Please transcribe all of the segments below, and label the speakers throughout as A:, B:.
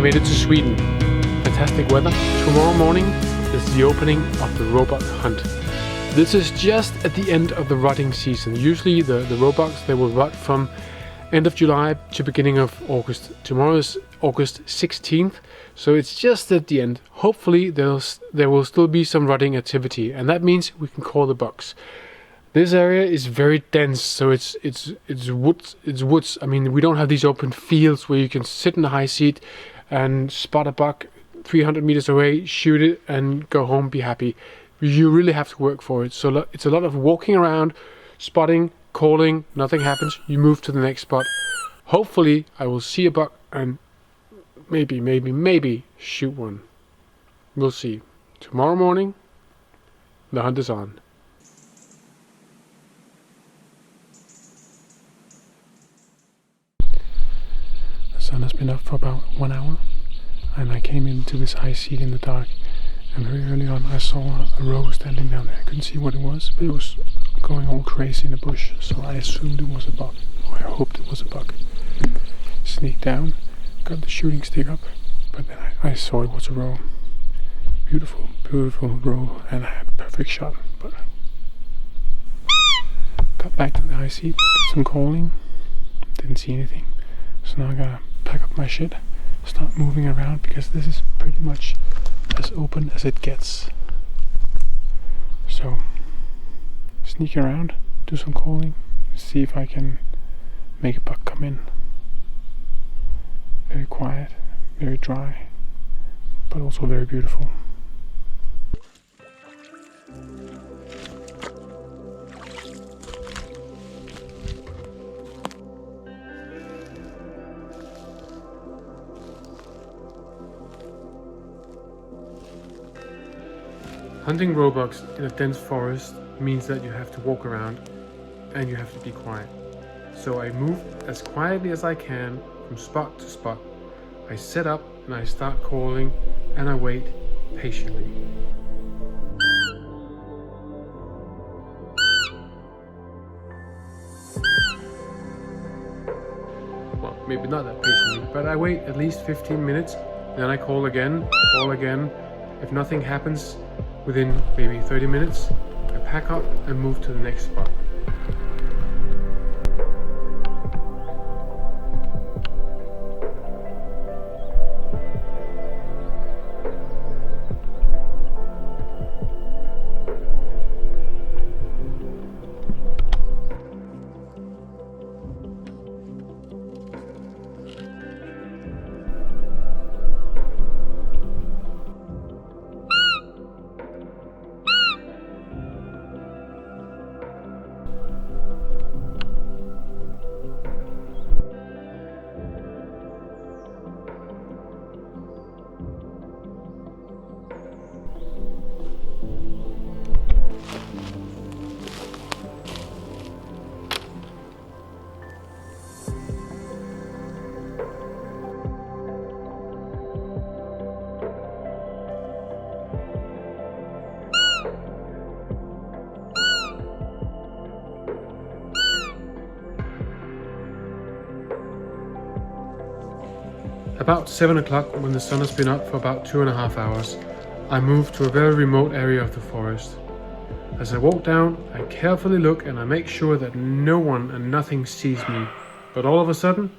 A: made it to Sweden. Fantastic weather. Tomorrow morning is the opening of the Roebuck Hunt. This is just at the end of the rutting season. Usually the roebucks, they will rut from end of July to beginning of August. Tomorrow is August 16th, so it's just at the end. Hopefully there will still be some rutting activity, and that means we can call the bucks. This area is very dense, so it's woods. I mean, we don't have these open fields where you can sit in the high seat and spot a buck 300 meters away, shoot it, and go home, be happy. You really have to work for it. So it's a lot of walking around, spotting, calling, nothing happens, you move to the next spot. Hopefully I will see a buck and maybe shoot one. We'll see. Tomorrow morning, the hunt is on. The sun has been up for about 1 hour, and I came into this high seat in the dark, and very early on I saw a roe standing down there. I couldn't see what it was, but it was going all crazy in the bush, so I assumed it was a buck, or I hoped it was a buck. Sneaked down, got the shooting stick up, but then I saw it was a roe. Beautiful, beautiful roe, and I had a perfect shot, but got back to the high seat, did some calling, didn't see anything. So now I gotta pack up my shit, start moving around, because this is pretty much as open as it gets. So sneak around, do some calling, see if I can make a buck come in. Very quiet, very dry, but also very beautiful. Hunting roebucks in a dense forest means that you have to walk around and you have to be quiet. So I move as quietly as I can from spot to spot. I set up and I start calling and I wait patiently. Well, maybe not that patiently, but I wait at least 15 minutes, then I call again. If nothing happens within maybe 30 minutes, I pack up and move to the next spot. About 7 o'clock, when the sun has been up for about 2.5 hours, I move to a very remote area of the forest. As I walk down, I carefully look and I make sure that no one and nothing sees me. But all of a sudden,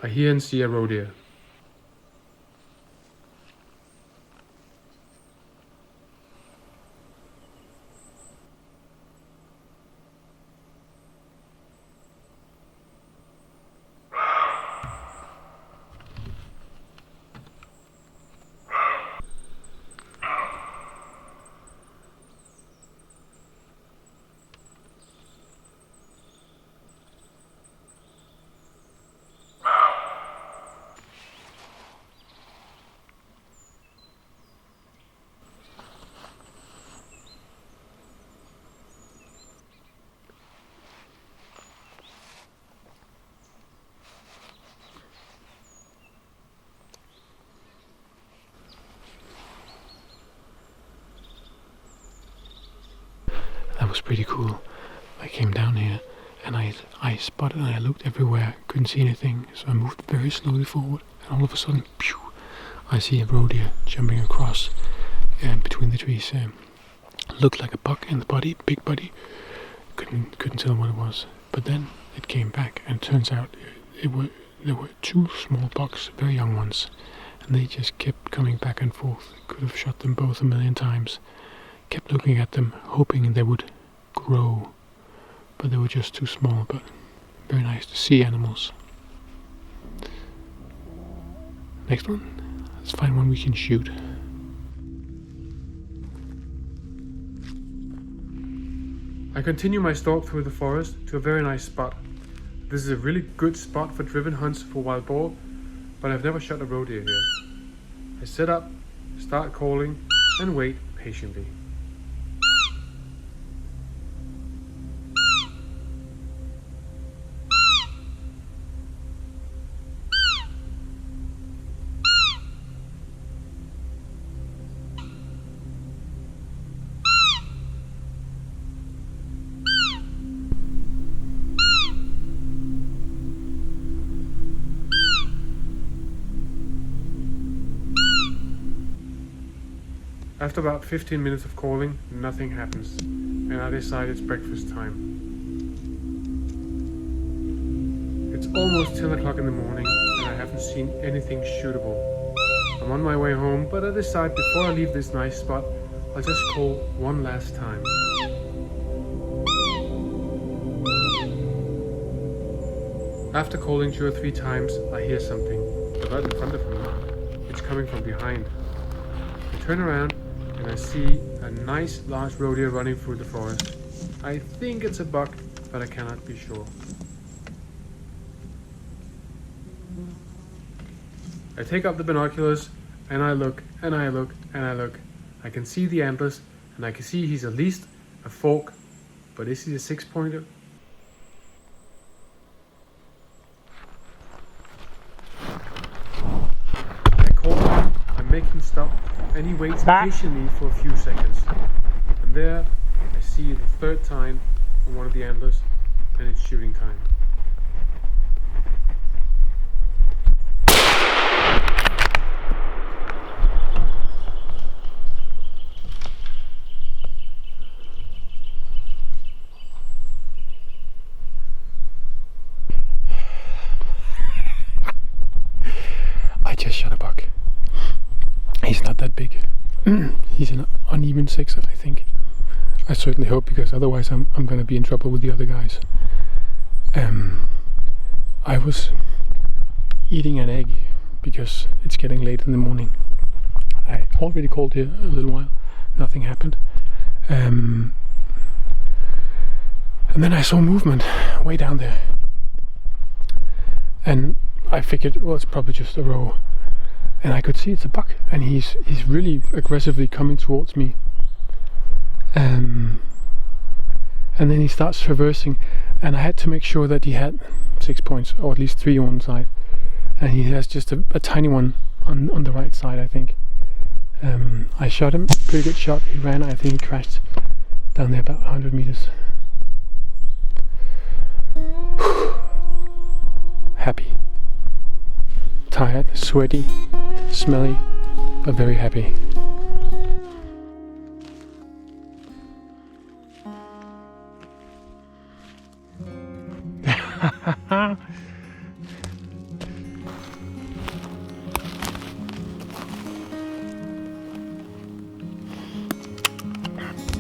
A: I hear and see a roe deer. That was pretty cool. I came down here and I spotted and I looked everywhere, couldn't see anything, so I moved very slowly forward, and all of a sudden, pew, I see a roe deer jumping across between the trees. Looked like a buck in the body, big body. Couldn't tell what it was. But then it came back, and it turns out there were two small bucks, very young ones, and they just kept coming back and forth. Could have shot them both a million times. Kept looking at them, hoping they would grow, but they were just too small. But very nice to see animals. Next one. Let's find one we can shoot. I continue my stalk through the forest to a very nice spot. This is a really good spot for driven hunts for wild boar, but I've never shot a roe deer here. I set up, start calling, and wait patiently. After about 15 minutes of calling, nothing happens, and I decide it's breakfast time. It's almost 10 o'clock in the morning, and I haven't seen anything shootable. I'm on my way home, but I decide before I leave this nice spot, I'll just call one last time. After calling 2 or 3 times, I hear something, but right in front of me. It's coming from behind. I turn around, and I see a nice large roe deer running through the forest. I think it's a buck, but I cannot be sure. I take up the binoculars, and I look, and I look, and I look. I can see the antlers, and I can see he's at least a fork, but is he a 6-pointer? I call him, I make him stop, and he waits patiently for a few seconds. And there I see the third time on one of the antlers, and it's shooting time. I just shot a buck. He's not that big. He's an uneven 6er, I think. I certainly hope, because otherwise I'm going to be in trouble with the other guys. I was eating an egg because it's getting late in the morning. I already called here a little while. Nothing happened. And then I saw movement way down there. And I figured, well, it's probably just a roe. And I could see it's a buck, and he's really aggressively coming towards me. And then he starts traversing, and I had to make sure that he had 6 points, or at least 3 on one side. And he has just a tiny one on the right side, I think. I shot him, pretty good shot. He ran, I think he crashed down there about 100 meters. Happy. Tired, sweaty, smelly, but very happy.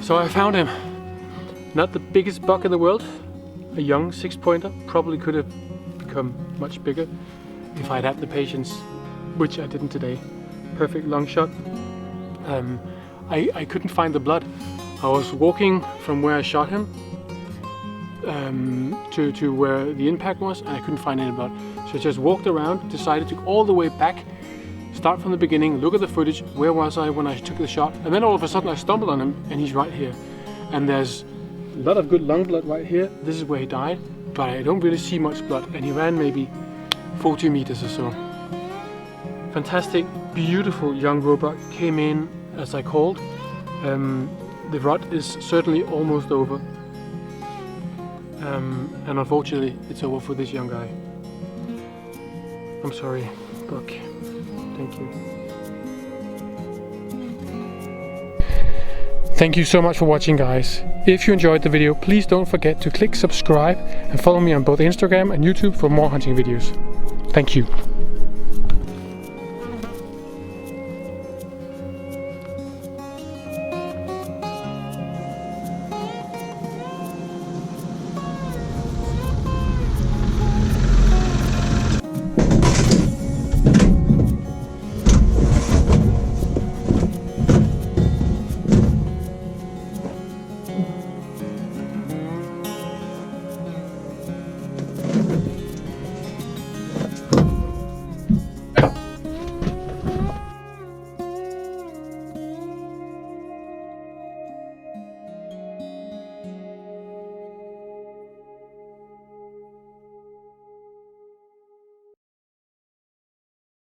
A: So I found him. Not the biggest buck in the world. A young 6-pointer. Probably could have become much bigger if I'd had the patience, which I didn't today. Perfect long shot. I couldn't find the blood. I was walking from where I shot him to where the impact was, and I couldn't find any blood. So I just walked around, decided to go all the way back, start from the beginning, look at the footage, where was I when I took the shot, and then all of a sudden I stumbled on him, and he's right here. And there's a lot of good lung blood right here. This is where he died, but I don't really see much blood, and he ran maybe 40 meters or so. Fantastic, beautiful young roebuck came in as I called. The rut is certainly almost over, and unfortunately it's over for this young guy. I'm sorry, Buck. Thank you. Thank you so much for watching, guys. If you enjoyed the video, please don't forget to click subscribe and follow me on both Instagram and YouTube for more hunting videos. Thank you.